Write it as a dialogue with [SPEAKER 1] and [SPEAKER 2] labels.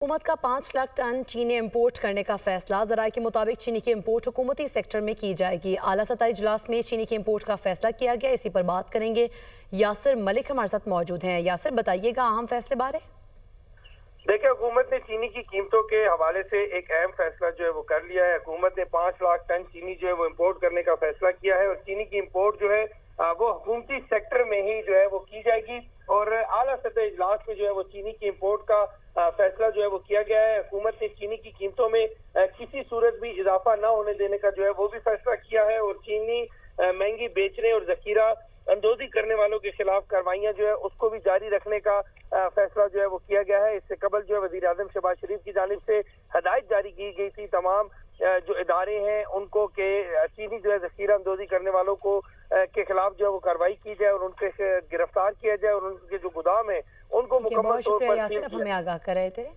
[SPEAKER 1] हुकूमत का 5 लाख टन चीनी इंपोर्ट करने का फैसला। ज़राए के मुताबिक चीनी की इंपोर्ट हुकूमती सेक्टर में की जाएगी। आला सतह इजलास में चीनी की इंपोर्ट का फैसला किया गया। इसी पर बात करेंगे। यासिर मलिक हमारे साथ मौजूद हैं। यासिर, बताइएगा अहम फैसले बारे।
[SPEAKER 2] देखिए, हुकूमत ने चीनी की कीमतों के हवाले से एक अहम फैसला जो है वो कर लिया है। हुकूमत ने 5 लाख टन चीनी जो है वो इम्पोर्ट करने का फैसला किया है और चीनी की इम्पोर्ट जो है वो हुकूमती सेक्टर में ही जो है वो की जाएगी। और आला सतह इजलास में जो है वो चीनी की इम्पोर्ट का फैसला जो है वो किया गया है। हुकूमत ने चीनी की कीमतों में किसी सूरत भी इजाफा न होने देने का जो है वो भी फैसला किया है और चीनी महंगी बेचने और जखीरा अंदोजी करने वालों के खिलाफ कार्रवाइयां जो है उसको भी जारी रखने का फैसला जो है वो किया गया है। इससे कबल जो है वजीर आजम शहबाज शरीफ की जानिब से हदायत जारी की गई थी तमाम जो इदारे हैं उनको के चीनी जो है जखीरा अंदोजी करने वालों को के खिलाफ जो है वो कार्रवाई की जाए और उनके गिरफ्तार किया जाए और उनके जो गोदाम है उनको मुकम्मल तौर पर
[SPEAKER 1] हमें आगाह कर रहे थे।